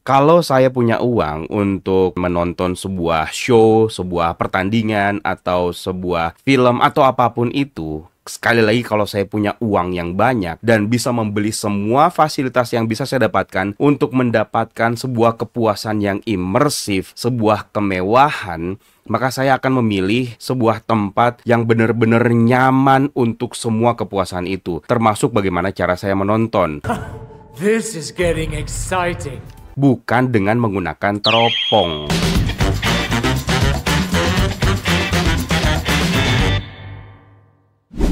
Kalau saya punya uang untuk menonton sebuah show, sebuah pertandingan, atau sebuah film, atau apapun itu, sekali lagi kalau saya punya uang yang banyak dan bisa membeli semua fasilitas yang bisa saya dapatkan untuk mendapatkan sebuah kepuasan yang imersif, sebuah kemewahan, maka saya akan memilih sebuah tempat yang benar-benar nyaman untuk semua kepuasan itu, termasuk bagaimana cara saya menonton. This is getting exciting. Bukan dengan menggunakan teropong.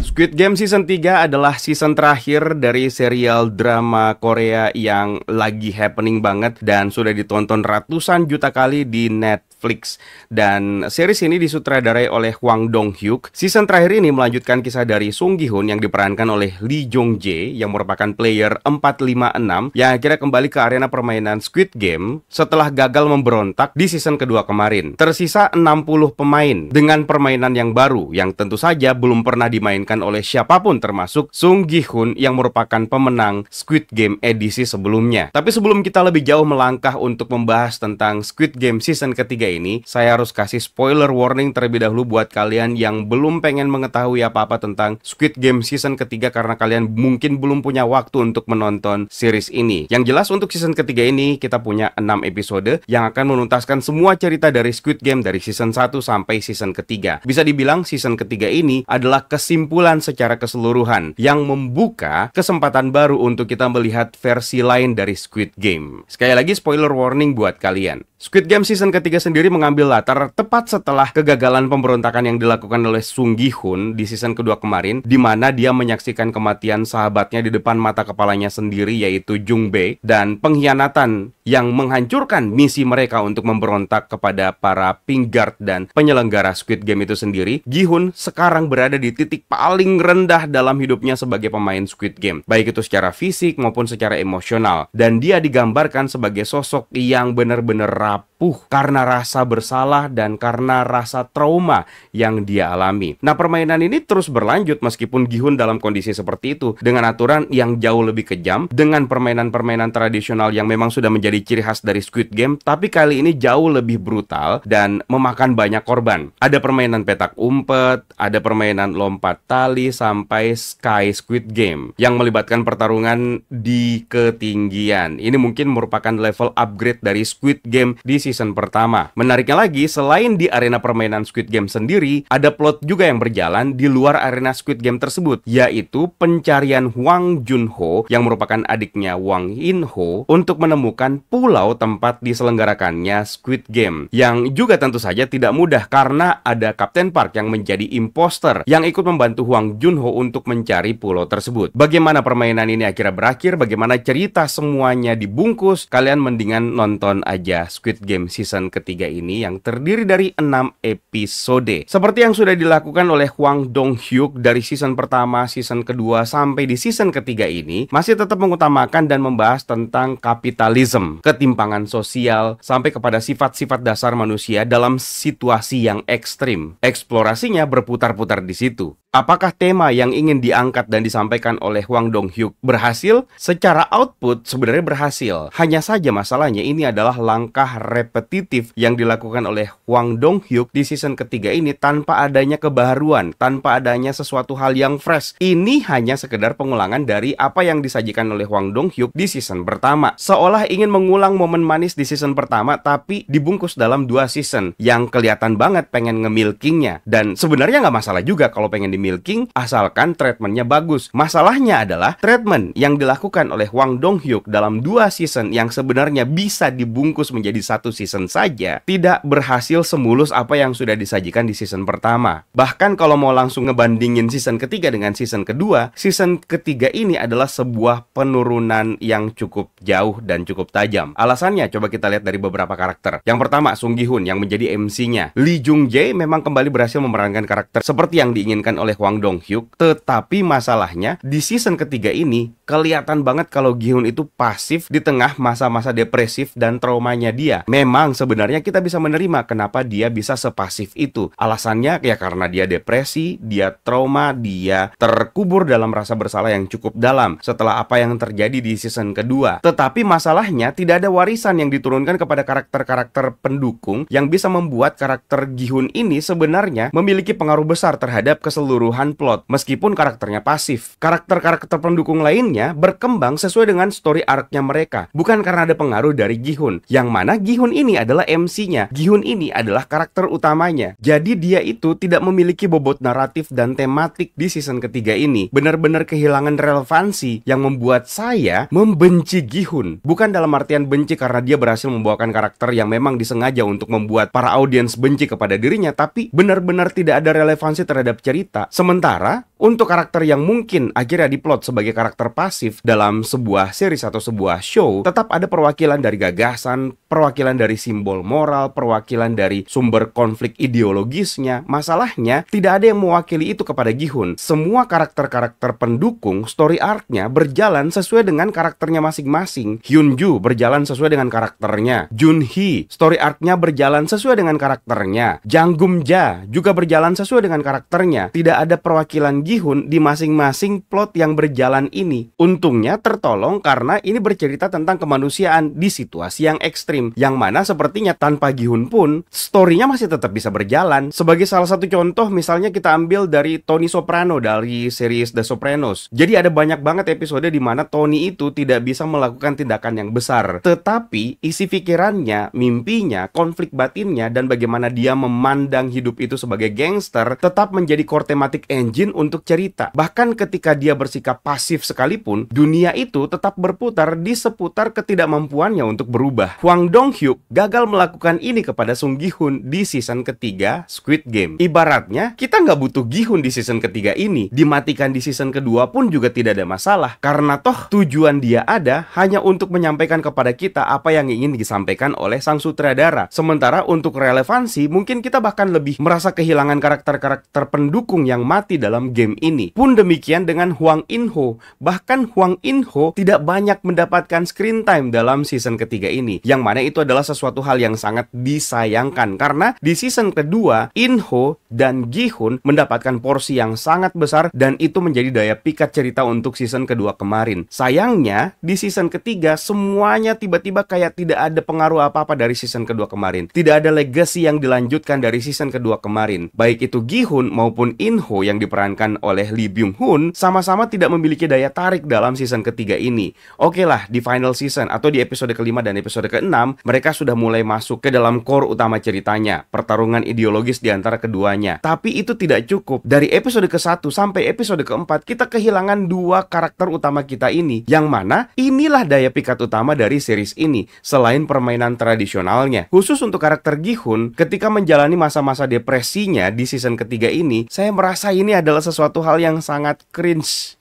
Squid Game Season 3 adalah season terakhir dari serial drama Korea yang lagi happening banget dan sudah ditonton ratusan juta kali di Netflix. Dan series ini disutradarai oleh Hwang Dong-hyuk. Season terakhir ini melanjutkan kisah dari Sung Gi-hun yang diperankan oleh Lee Jong-jae yang merupakan player 456 yang akhirnya kembali ke arena permainan Squid Game setelah gagal memberontak di season kedua kemarin. Tersisa 60 pemain dengan permainan yang baru yang tentu saja belum pernah dimainkan oleh siapapun termasuk Sung Gi-hun yang merupakan pemenang Squid Game edisi sebelumnya. Tapi sebelum kita lebih jauh melangkah untuk membahas tentang Squid Game season ketiga ini, saya harus kasih spoiler warning terlebih dahulu buat kalian yang belum pengen mengetahui apa-apa tentang Squid Game season ketiga karena kalian mungkin belum punya waktu untuk menonton series ini. Yang jelas untuk season ketiga ini kita punya 6 episode yang akan menuntaskan semua cerita dari Squid Game dari season 1 sampai season ketiga. Bisa dibilang season ketiga ini adalah kesimpulan secara keseluruhan yang membuka kesempatan baru untuk kita melihat versi lain dari Squid Game. Sekali lagi spoiler warning buat kalian. Squid Game season ketiga sendiri mengambil latar tepat setelah kegagalan pemberontakan yang dilakukan oleh Sung Gi-hun di season kedua kemarin, di mana dia menyaksikan kematian sahabatnya di depan mata kepalanya sendiri yaitu Jung Bae, dan pengkhianatan yang menghancurkan misi mereka untuk memberontak kepada para Pink Guard dan penyelenggara Squid Game itu sendiri. Gi-hun sekarang berada di titik paling rendah dalam hidupnya sebagai pemain Squid Game, baik itu secara fisik maupun secara emosional, dan dia digambarkan sebagai sosok yang benar-benar rapuh karena rasa bersalah dan karena rasa trauma yang dia alami. Nah, permainan ini terus berlanjut meskipun Gi-hun dalam kondisi seperti itu dengan aturan yang jauh lebih kejam, dengan permainan-permainan tradisional yang memang sudah menjadi ciri khas dari Squid Game, tapi kali ini jauh lebih brutal dan memakan banyak korban. Ada permainan petak umpet, ada permainan lompat tali sampai Sky Squid Game yang melibatkan pertarungan di ketinggian. Ini mungkin merupakan level upgrade dari Squid Game di season pertama. Menariknya lagi, selain di arena permainan Squid Game sendiri, ada plot juga yang berjalan di luar arena Squid Game tersebut, yaitu pencarian Hwang Jun-ho yang merupakan adiknya Hwang In-ho untuk menemukan pulau tempat diselenggarakannya Squid Game, yang juga tentu saja tidak mudah karena ada Kapten Park yang menjadi imposter yang ikut membantu Hwang Jun-ho untuk mencari pulau tersebut. Bagaimana permainan ini akhirnya berakhir, bagaimana cerita semuanya dibungkus, kalian mendingan nonton aja Squid Game season ketiga ini yang terdiri dari 6 episode. Seperti yang sudah dilakukan oleh Hwang Dong-hyuk dari season pertama, season kedua, sampai di season ketiga ini, masih tetap mengutamakan dan membahas tentang kapitalisme, ketimpangan sosial, sampai kepada sifat-sifat dasar manusia dalam situasi yang ekstrim. Eksplorasinya berputar-putar di situ. Apakah tema yang ingin diangkat dan disampaikan oleh Hwang Dong-hyuk berhasil? Secara output sebenarnya berhasil. Hanya saja masalahnya ini adalah langkah repetitif yang dilakukan oleh Hwang Dong-hyuk di season ketiga ini tanpa adanya kebaharuan, tanpa adanya sesuatu hal yang fresh. Ini hanya sekedar pengulangan dari apa yang disajikan oleh Hwang Dong-hyuk di season pertama. Seolah ingin mengulang momen manis di season pertama tapi dibungkus dalam 2 season yang kelihatan banget pengen nge-milkingnya. Dan sebenarnya nggak masalah juga kalau pengen milking asalkan treatmentnya bagus. Masalahnya adalah treatment yang dilakukan oleh Hwang Dong-hyuk dalam 2 season yang sebenarnya bisa dibungkus menjadi 1 season saja tidak berhasil semulus apa yang sudah disajikan di season pertama. Bahkan kalau mau langsung ngebandingin season ketiga dengan season kedua, season ketiga ini adalah sebuah penurunan yang cukup jauh dan cukup tajam. Alasannya coba kita lihat dari beberapa karakter. Yang pertama, Sung Gi-hun yang menjadi MC-nya. Lee Jung-jae memang kembali berhasil memerankan karakter seperti yang diinginkan oleh Hwang Dong-hyuk, tetapi masalahnya di season ketiga ini kelihatan banget kalau Gi-hun itu pasif di tengah masa-masa depresif dan traumanya dia. Memang sebenarnya kita bisa menerima kenapa dia bisa sepasif itu. Alasannya ya karena dia depresi, dia trauma, dia terkubur dalam rasa bersalah yang cukup dalam setelah apa yang terjadi di season kedua. Tetapi masalahnya tidak ada warisan yang diturunkan kepada karakter-karakter pendukung yang bisa membuat karakter Gi-hun ini sebenarnya memiliki pengaruh besar terhadap keseluruhan plot meskipun karakternya pasif. Karakter-karakter pendukung lainnya berkembang sesuai dengan story arc-nya mereka, bukan karena ada pengaruh dari Gi-hun, yang mana Gi-hun ini adalah MC-nya. Gi-hun ini adalah karakter utamanya. Jadi dia itu tidak memiliki bobot naratif dan tematik di season ketiga ini. Benar-benar kehilangan relevansi yang membuat saya membenci Gi-hun. Bukan dalam artian benci karena dia berhasil membawakan karakter yang memang disengaja untuk membuat para audiens benci kepada dirinya, tapi benar-benar tidak ada relevansi terhadap cerita. Sementara untuk karakter yang mungkin akhirnya diplot sebagai karakter pasif dalam sebuah series atau sebuah show, tetap ada perwakilan dari gagasan, perwakilan dari simbol moral, perwakilan dari sumber konflik ideologisnya. Masalahnya, tidak ada yang mewakili itu kepada Gi-hun. Semua karakter-karakter pendukung story arc-nya berjalan sesuai dengan karakternya masing-masing. Hyunju berjalan sesuai dengan karakternya. Junhee, story arc-nya berjalan sesuai dengan karakternya. Jang Gum-ja juga berjalan sesuai dengan karakternya. Tidak ada perwakilan Gi-hun di masing-masing plot yang berjalan ini. Untungnya tertolong karena ini bercerita tentang kemanusiaan di situasi yang ekstrim, yang mana sepertinya tanpa Gi-hun pun story-nya masih tetap bisa berjalan. Sebagai salah satu contoh, misalnya kita ambil dari Tony Soprano dari series The Sopranos. Jadi ada banyak banget episode di mana Tony itu tidak bisa melakukan tindakan yang besar, tetapi isi pikirannya, mimpinya, konflik batinnya, dan bagaimana dia memandang hidup itu sebagai gangster tetap menjadi core thematic engine untuk cerita. Bahkan ketika dia bersikap pasif sekalipun, dunia itu tetap berputar di seputar ketidakmampuannya untuk berubah. Hwang Dong-hyuk gagal melakukan ini kepada Sung Gi-hun di season ketiga Squid Game. Ibaratnya, kita nggak butuh Gi-hun di season ketiga ini. Dimatikan di season kedua pun juga tidak ada masalah. Karena toh tujuan dia ada hanya untuk menyampaikan kepada kita apa yang ingin disampaikan oleh sang sutradara. Sementara untuk relevansi, mungkin kita bahkan lebih merasa kehilangan karakter-karakter pendukung yang mati dalam game ini. Pun demikian dengan Hwang In-ho. Bahkan Hwang In-ho tidak banyak mendapatkan screen time dalam season ketiga ini, yang mana itu adalah sesuatu hal yang sangat disayangkan karena di season kedua In-ho dan Gi-hun mendapatkan porsi yang sangat besar dan itu menjadi daya pikat cerita untuk season kedua kemarin. Sayangnya di season ketiga semuanya tiba-tiba kayak tidak ada pengaruh apa-apa dari season kedua kemarin. Tidak ada legacy yang dilanjutkan dari season kedua kemarin. Baik itu Gi-hun maupun In-ho yang diperankan oleh Lee Byung-hun sama-sama tidak memiliki daya tarik dalam season ketiga ini. Oke lah, di final season atau di episode kelima dan episode keenam, mereka sudah mulai masuk ke dalam core utama ceritanya, pertarungan ideologis di antara keduanya. Tapi itu tidak cukup. Dari episode ke-1 sampai episode ke-4, kita kehilangan dua karakter utama kita ini, yang mana inilah daya pikat utama dari series ini, selain permainan tradisionalnya. Khusus untuk karakter Gi-hun, ketika menjalani masa-masa depresinya di season ketiga ini, saya merasa ini adalah sesuatu hal yang sangat cringe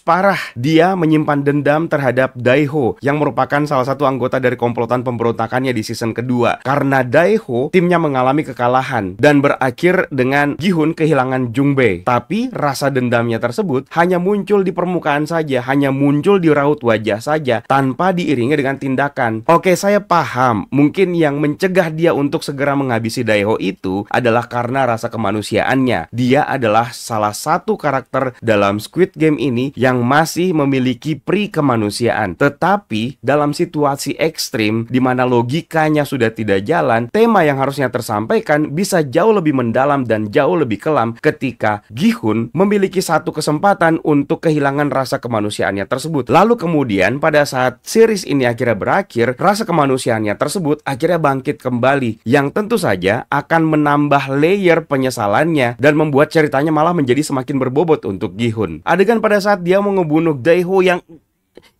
parah. Dia menyimpan dendam terhadap Daeho yang merupakan salah satu anggota dari komplotan pemberontakannya di season kedua. Karena Daeho, timnya mengalami kekalahan dan berakhir dengan Gi-hun kehilangan Jung-bae. Tapi rasa dendamnya tersebut hanya muncul di permukaan saja, hanya muncul di raut wajah saja tanpa diiringi dengan tindakan. Oke, saya paham. Mungkin yang mencegah dia untuk segera menghabisi Daeho itu adalah karena rasa kemanusiaannya. Dia adalah salah satu karakter dalam Squid Game ini yang masih memiliki pri kemanusiaan. Tetapi dalam situasi ekstrim di mana logikanya sudah tidak jalan, tema yang harusnya tersampaikan bisa jauh lebih mendalam dan jauh lebih kelam ketika Gi-hun memiliki satu kesempatan untuk kehilangan rasa kemanusiaannya tersebut. Lalu kemudian pada saat series ini akhirnya berakhir, rasa kemanusiaannya tersebut akhirnya bangkit kembali, yang tentu saja akan menambah layer penyesalannya dan membuat ceritanya malah menjadi semakin berbobot untuk Gi-hun. Adegan pada saat dia mau ngebunuh Daeho yang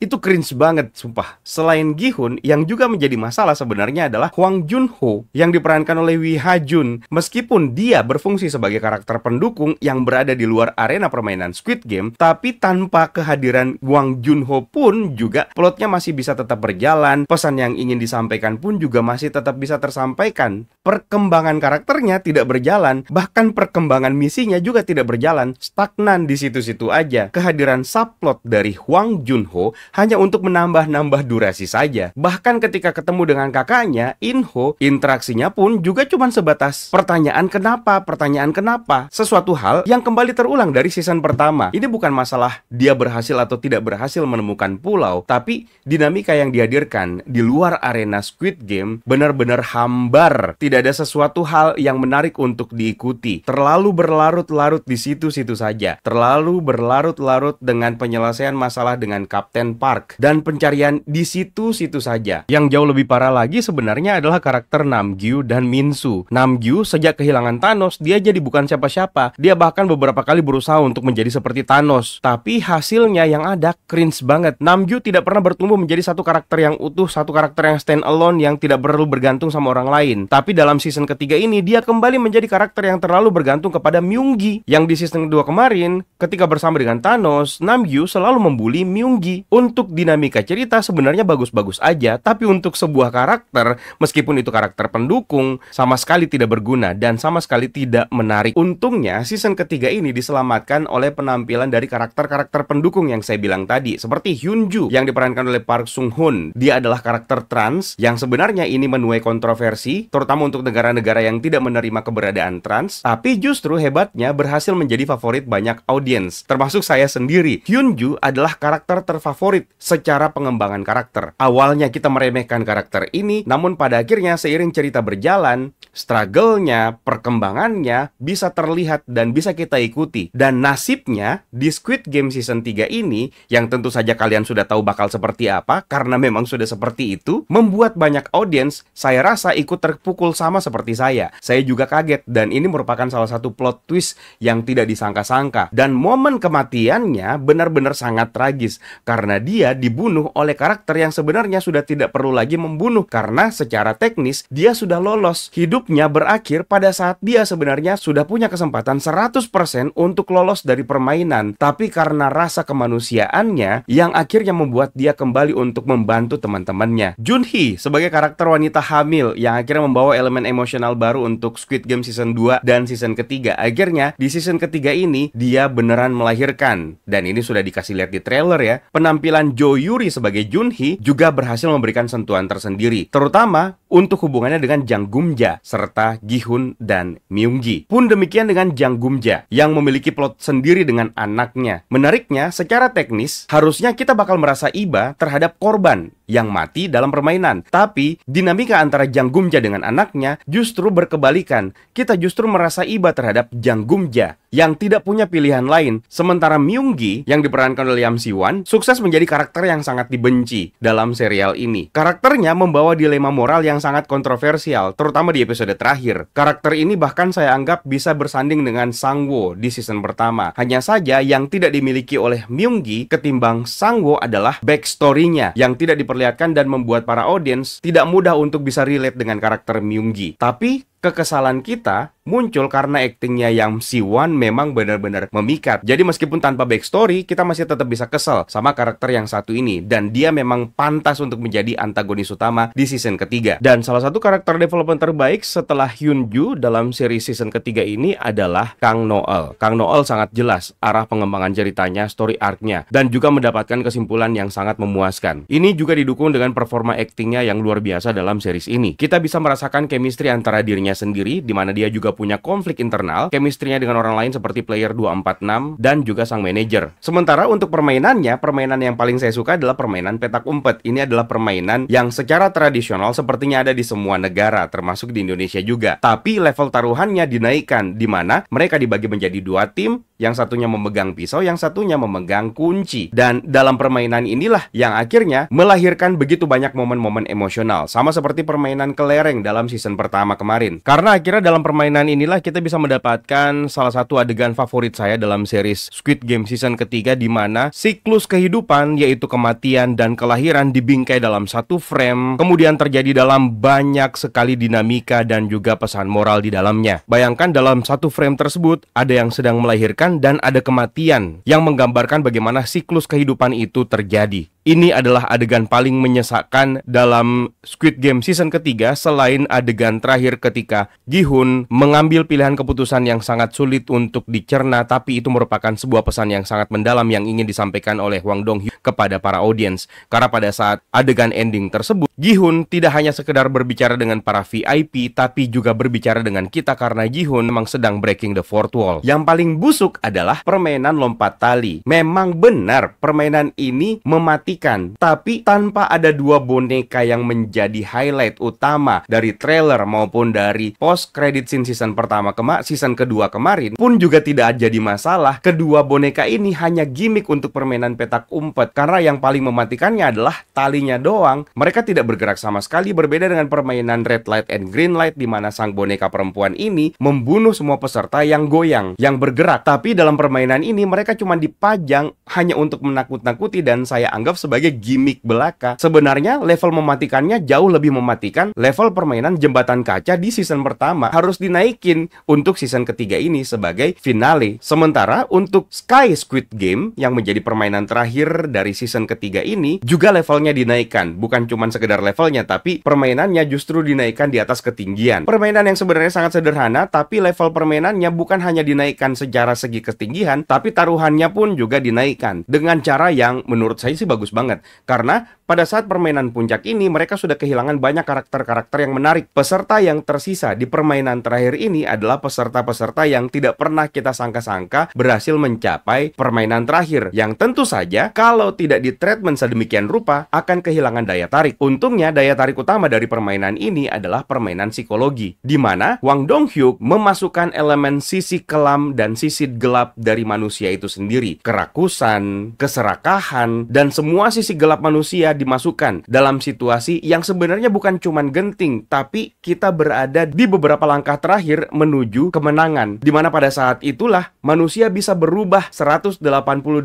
itu cringe banget, sumpah. Selain Gi-hun, yang juga menjadi masalah sebenarnya adalah Hwang Jun-ho yang diperankan oleh Wi Ha-jun. Meskipun dia berfungsi sebagai karakter pendukung yang berada di luar arena permainan Squid Game, tapi tanpa kehadiran Hwang Jun-ho pun juga plotnya masih bisa tetap berjalan. Pesan yang ingin disampaikan pun juga masih tetap bisa tersampaikan. Perkembangan karakternya tidak berjalan, bahkan perkembangan misinya juga tidak berjalan, stagnan di situ-situ aja. Kehadiran subplot dari Hwang Jun-ho Inho hanya untuk menambah-nambah durasi saja. Bahkan ketika ketemu dengan kakaknya, Inho, interaksinya pun juga cuma sebatas pertanyaan kenapa. Sesuatu hal yang kembali terulang dari season pertama. Ini bukan masalah dia berhasil atau tidak berhasil menemukan pulau, tapi dinamika yang dihadirkan di luar arena Squid Game benar-benar hambar. Tidak ada sesuatu hal yang menarik untuk diikuti. Terlalu berlarut-larut di situ-situ saja. Terlalu berlarut-larut dengan penyelesaian masalah dengan Kapten Park dan pencarian di situ-situ saja. Yang jauh lebih parah lagi sebenarnya adalah karakter Namgyu dan Minsu. Namgyu sejak kehilangan Thanos, dia jadi bukan siapa-siapa. Dia bahkan beberapa kali berusaha untuk menjadi seperti Thanos, tapi hasilnya yang ada cringe banget. Namgyu tidak pernah bertumbuh menjadi satu karakter yang utuh, satu karakter yang stand alone, yang tidak perlu bergantung sama orang lain. Tapi dalam season ketiga ini, dia kembali menjadi karakter yang terlalu bergantung kepada Myunggi. Yang di season kedua kemarin, ketika bersama dengan Thanos, Namgyu selalu membuli Myunggi. Untuk dinamika cerita sebenarnya bagus-bagus aja, tapi untuk sebuah karakter, meskipun itu karakter pendukung, sama sekali tidak berguna dan sama sekali tidak menarik. Untungnya, season ketiga ini diselamatkan oleh penampilan dari karakter-karakter pendukung yang saya bilang tadi, seperti Hyunju yang diperankan oleh Park Sung Hoon. Dia adalah karakter trans yang sebenarnya ini menuai kontroversi, terutama untuk negara-negara yang tidak menerima keberadaan trans, tapi justru hebatnya berhasil menjadi favorit banyak audiens, termasuk saya sendiri. Hyunju adalah karakter terfavorit secara pengembangan karakter. Awalnya kita meremehkan karakter ini, namun pada akhirnya seiring cerita berjalan, struggle-nya, perkembangannya bisa terlihat dan bisa kita ikuti. Dan nasibnya di Squid Game season 3 ini, yang tentu saja kalian sudah tahu bakal seperti apa, karena memang sudah seperti itu, membuat banyak audiens, saya rasa ikut terpukul sama seperti saya. Saya juga kaget, dan ini merupakan salah satu plot twist yang tidak disangka-sangka. Dan momen kematiannya benar-benar sangat tragis, karena dia dibunuh oleh karakter yang sebenarnya sudah tidak perlu lagi membunuh, karena secara teknis dia sudah lolos. Hidupnya berakhir pada saat dia sebenarnya sudah punya kesempatan 100% untuk lolos dari permainan, tapi karena rasa kemanusiaannya yang akhirnya membuat dia kembali untuk membantu teman-temannya. Junhee sebagai karakter wanita hamil yang akhirnya membawa elemen emosional baru untuk Squid Game season 2 dan season ketiga. Akhirnya di season ketiga ini dia beneran melahirkan, dan ini sudah dikasih lihat di trailer ya. Penampilan Jo Yuri sebagai Junhee juga berhasil memberikan sentuhan tersendiri, terutama untuk hubungannya dengan Jang Gumja serta Gi-hun dan Myunggi. Pun demikian dengan Jang Gumja yang memiliki plot sendiri dengan anaknya. Menariknya, secara teknis harusnya kita bakal merasa iba terhadap korban yang mati dalam permainan. Tapi dinamika antara Jang Gumja dengan anaknya justru berkebalikan. Kita justru merasa iba terhadap Jang Gumja yang tidak punya pilihan lain. Sementara Myunggi yang diperankan oleh Lim Si-won sukses menjadi karakter yang sangat dibenci dalam serial ini. Karakternya membawa dilema moral yang sangat kontroversial, terutama di episode terakhir. Karakter ini bahkan saya anggap bisa bersanding dengan Sang-woo di season pertama. Hanya saja yang tidak dimiliki oleh Myunggi ketimbang Sang-woo adalah backstory-nya yang tidak diperlihatkan dan membuat para audiens tidak mudah untuk bisa relate dengan karakter Myunggi. Tapi kekesalan kita muncul karena aktingnya Lim Si-won memang benar-benar memikat. Jadi meskipun tanpa backstory, kita masih tetap bisa kesel sama karakter yang satu ini. Dan dia memang pantas untuk menjadi antagonis utama di season ketiga. Dan salah satu karakter development terbaik setelah Hyunju dalam series season ketiga ini adalah Kang Noel. Kang Noel sangat jelas arah pengembangan ceritanya, story arc-nya, dan juga mendapatkan kesimpulan yang sangat memuaskan. Ini juga didukung dengan performa aktingnya yang luar biasa dalam series ini. Kita bisa merasakan chemistry antara dirinya sendiri, di mana dia juga punya konflik internal, chemistry-nya dengan orang lain seperti player 246 dan juga sang manajer. Sementara untuk permainannya, permainan yang paling saya suka adalah permainan petak umpet. Ini adalah permainan yang secara tradisional sepertinya ada di semua negara, termasuk di Indonesia juga. Tapi level taruhannya dinaikkan, di mana mereka dibagi menjadi dua tim, yang satunya memegang pisau, yang satunya memegang kunci. Dan dalam permainan inilah yang akhirnya melahirkan begitu banyak momen-momen emosional, sama seperti permainan kelereng dalam season pertama kemarin. Karena akhirnya dalam permainan inilah kita bisa mendapatkan salah satu adegan favorit saya dalam series Squid Game season ketiga, di mana siklus kehidupan yaitu kematian dan kelahiran dibingkai dalam satu frame, kemudian terjadi dalam banyak sekali dinamika dan juga pesan moral di dalamnya. Bayangkan dalam satu frame tersebut ada yang sedang melahirkan kehidupan dan ada kematian yang menggambarkan bagaimana siklus kehidupan itu terjadi. Ini adalah adegan paling menyesakkan dalam Squid Game season ketiga selain adegan terakhir ketika Gi-hun mengambil pilihan keputusan yang sangat sulit untuk dicerna, tapi itu merupakan sebuah pesan yang sangat mendalam yang ingin disampaikan oleh Hwang Dong-hyuk kepada para audiens. Karena pada saat adegan ending tersebut, Gi-hun tidak hanya sekedar berbicara dengan para VIP, tapi juga berbicara dengan kita karena Gi-hun memang sedang breaking the fourth wall. Yang paling busuk adalah permainan lompat tali. Memang benar, permainan ini mematikan, tapi tanpa ada dua boneka yang menjadi highlight utama dari trailer maupun dari post credit scene season pertama season kedua kemarin pun juga tidak jadi masalah. Kedua boneka ini hanya gimmick untuk permainan petak umpet, karena yang paling mematikannya adalah talinya doang. Mereka tidak bergerak sama sekali, berbeda dengan permainan red light and green light di mana sang boneka perempuan ini membunuh semua peserta yang goyang, yang bergerak. Tapi dalam permainan ini mereka cuma dipajang hanya untuk menakut-nakuti, dan saya anggap sebagai gimmick belaka. Sebenarnya level mematikannya jauh lebih mematikan level permainan jembatan kaca di season pertama. Harus dinaikin untuk season ketiga ini sebagai finale. Sementara untuk Sky Squid Game yang menjadi permainan terakhir dari season ketiga ini juga levelnya dinaikkan. Bukan cuma sekedar levelnya, tapi permainannya justru dinaikkan di atas ketinggian. Permainan yang sebenarnya sangat sederhana, tapi level permainannya bukan hanya dinaikkan secara segi ketinggian, tapi taruhannya pun juga dinaikkan dengan cara yang menurut saya sih bagus banget. Karena pada saat permainan puncak ini mereka sudah kehilangan banyak karakter-karakter yang menarik. Peserta yang tersisa di permainan terakhir ini adalah peserta-peserta yang tidak pernah kita sangka-sangka berhasil mencapai permainan terakhir, yang tentu saja kalau tidak di-treatment sedemikian rupa akan kehilangan daya tarik. Untungnya daya tarik utama dari permainan ini adalah permainan psikologi, di mana Hwang Dong-hyuk memasukkan elemen sisi kelam dan sisi gelap dari manusia itu sendiri. Kerakusan, keserakahan, dan semua sisi gelap manusia dimasukkan dalam situasi yang sebenarnya bukan cuman genting, tapi kita berada di beberapa langkah terakhir menuju kemenangan, di mana pada saat itulah manusia bisa berubah 180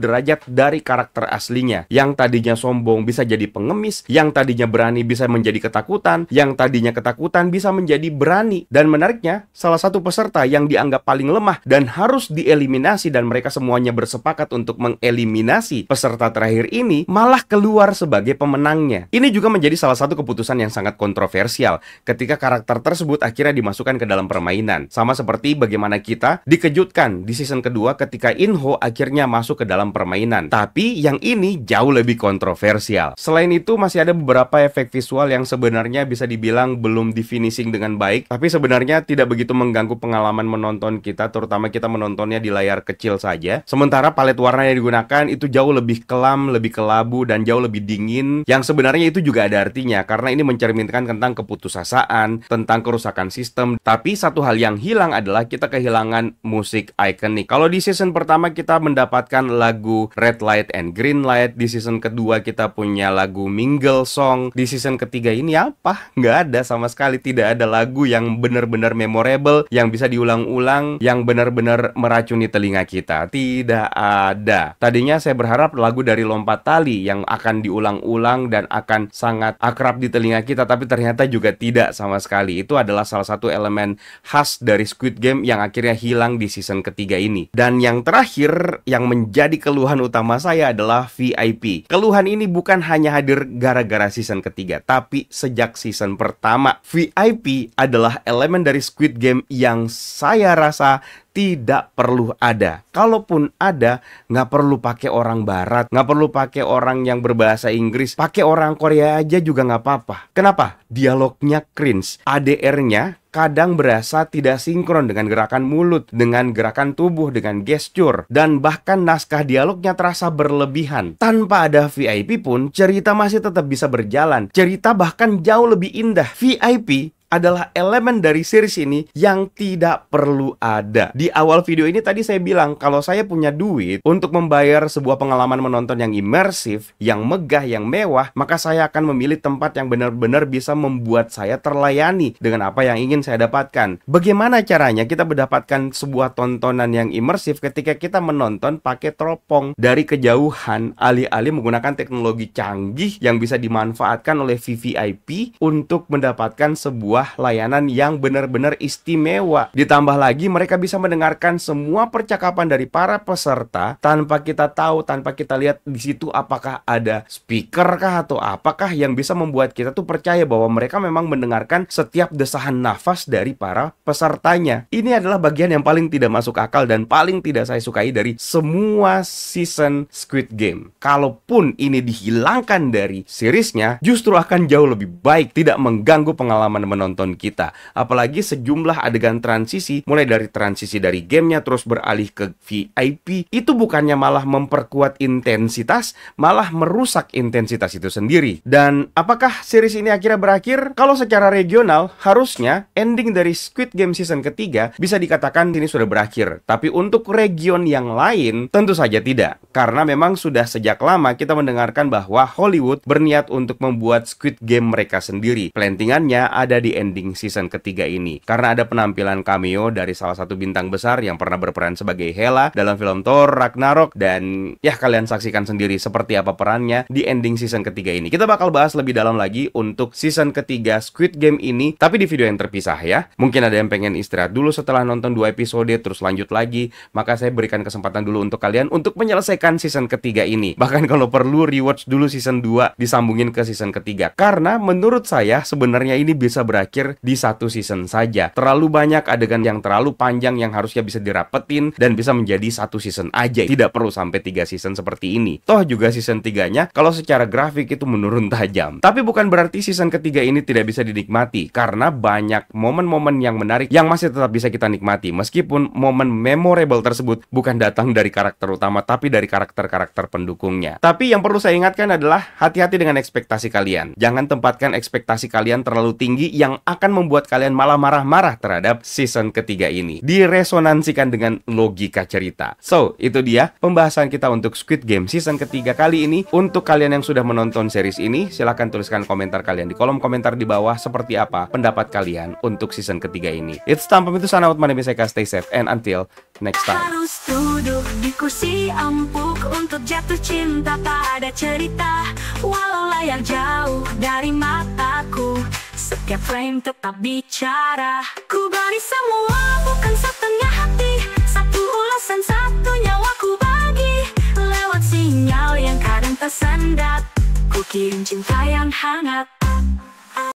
derajat dari karakter aslinya. Yang tadinya sombong bisa jadi pengemis, yang tadinya berani bisa menjadi ketakutan, yang tadinya ketakutan bisa menjadi berani. Dan menariknya, salah satu peserta yang dianggap paling lemah dan harus dieliminasi, dan mereka semuanya bersepakat untuk mengeliminasi peserta terakhir ini, malah keluar sebagai pemenangnya. Ini juga menjadi salah satu keputusan yang sangat kontroversial ketika karakter tersebut akhirnya dimasukkan ke dalam permainan. Sama seperti bagaimana kita dikejutkan di season kedua ketika In-ho akhirnya masuk ke dalam permainan. Tapi yang ini jauh lebih kontroversial. Selain itu masih ada beberapa efek visual yang sebenarnya bisa dibilang belum di finishing dengan baik, tapi sebenarnya tidak begitu mengganggu pengalaman menonton kita, terutama kita menontonnya di layar kecil saja. Sementara palet warna yang digunakan itu jauh lebih kelam, lebih kelabu, dan jauh lebih dingin, yang sebenarnya itu juga ada artinya karena ini mencerminkan tentang keputusasaan, tentang kerusakan sistem. Tapi satu hal yang hilang adalah kita kehilangan musik ikonik. Kalau di season pertama kita mendapatkan lagu Red Light and Green Light, di season kedua kita punya lagu Mingle Song, di season ketiga ini apa? Nggak ada sama sekali. Tidak ada lagu yang benar-benar memorable, yang bisa diulang-ulang, yang benar-benar meracuni telinga kita. Tidak ada. Tadinya saya berharap lagu dari Lompat Tali yang akan diulang-ulang dan akan sangat akrab di telinga kita, tapi ternyata juga tidak sama sekali. Itu adalah salah satu elemen khas dari Squid Game yang akhirnya hilang di season ketiga ini. Dan yang terakhir yang menjadi keluhan utama saya adalah VIP. Keluhan ini bukan hanya hadir gara-gara season ketiga, tapi sejak season pertama. VIP adalah elemen dari Squid Game yang saya rasa tidak perlu ada. Kalaupun ada, nggak perlu pakai orang barat, nggak perlu pakai orang yang berbahasa Inggris, pakai orang Korea aja juga nggak apa-apa. Kenapa? Dialognya cringe, ADR-nya kadang berasa tidak sinkron dengan gerakan mulut, dengan gerakan tubuh, dengan gesture, dan bahkan naskah dialognya terasa berlebihan. Tanpa ada VIP pun, cerita masih tetap bisa berjalan. Cerita bahkan jauh lebih indah. VIP adalah elemen dari series ini yang tidak perlu ada. Di awal video ini tadi saya bilang kalau saya punya duit untuk membayar sebuah pengalaman menonton yang imersif, yang megah, yang mewah, maka saya akan memilih tempat yang benar-benar bisa membuat saya terlayani dengan apa yang ingin saya dapatkan. Bagaimana caranya kita mendapatkan sebuah tontonan yang imersif ketika kita menonton pakai teropong dari kejauhan, alih-alih menggunakan teknologi canggih yang bisa dimanfaatkan oleh VVIP untuk mendapatkan sebuah sebuah layanan yang benar-benar istimewa. Ditambah lagi mereka bisa mendengarkan semua percakapan dari para peserta tanpa kita tahu, tanpa kita lihat di situ apakah ada speaker kah atau apakah, yang bisa membuat kita tuh percaya bahwa mereka memang mendengarkan setiap desahan nafas dari para pesertanya. Ini adalah bagian yang paling tidak masuk akal dan paling tidak saya sukai dari semua season Squid Game. Kalaupun ini dihilangkan dari seriesnya, justru akan jauh lebih baik, tidak mengganggu pengalaman menonton kita. Apalagi sejumlah adegan transisi, mulai dari transisi dari gamenya terus beralih ke VIP, itu bukannya malah memperkuat intensitas, malah merusak intensitas itu sendiri. Dan apakah series ini akhirnya berakhir? Kalau secara regional, harusnya ending dari Squid Game season ketiga bisa dikatakan ini sudah berakhir. Tapi untuk region yang lain, tentu saja tidak. Karena memang sudah sejak lama kita mendengarkan bahwa Hollywood berniat untuk membuat Squid Game mereka sendiri. Plantingannya ada di ending season ketiga ini. Karena ada penampilan cameo dari salah satu bintang besar yang pernah berperan sebagai Hela dalam film Thor Ragnarok. Dan ya, kalian saksikan sendiri seperti apa perannya di ending season ketiga ini. Kita bakal bahas lebih dalam lagi untuk season ketiga Squid Game ini, tapi di video yang terpisah ya. Mungkin ada yang pengen istirahat dulu setelah nonton 2 episode terus lanjut lagi, maka saya berikan kesempatan dulu untuk kalian untuk menyelesaikan season ketiga ini. Bahkan kalau perlu rewatch dulu season 2, disambungin ke season ketiga. Karena menurut saya sebenarnya ini bisa berakhir di satu season saja. Terlalu banyak adegan yang terlalu panjang yang harusnya bisa dirapetin dan bisa menjadi satu season aja. Tidak perlu sampai 3 season seperti ini. Toh juga season 3-nya kalau secara grafik itu menurun tajam. Tapi bukan berarti season ketiga ini tidak bisa dinikmati, karena banyak momen-momen yang menarik yang masih tetap bisa kita nikmati, meskipun momen memorable tersebut bukan datang dari karakter utama, tapi dari karakter-karakter pendukungnya. Tapi yang perlu saya ingatkan adalah hati-hati dengan ekspektasi kalian. Jangan tempatkan ekspektasi kalian terlalu tinggi yang akan membuat kalian malah marah-marah terhadap season ketiga ini. Diresonansikan dengan logika cerita. So, itu dia pembahasan kita untuk Squid Game season ketiga kali ini. Untuk kalian yang sudah menonton series ini, silahkan tuliskan komentar kalian di kolom komentar di bawah seperti apa pendapat kalian untuk season ketiga ini. It's time pamit sana out, my name is Eka, stay safe and until next time. Harus duduk di kursi empuk untuk jatuh cinta pada cerita, walau layar jauh dari mataku, setiap frame tetap bicara. Ku beri semua, bukan setengah hati, satu ulasan satu nyawa ku bagi, lewat sinyal yang kadang tersendat, ku kirim cinta yang hangat.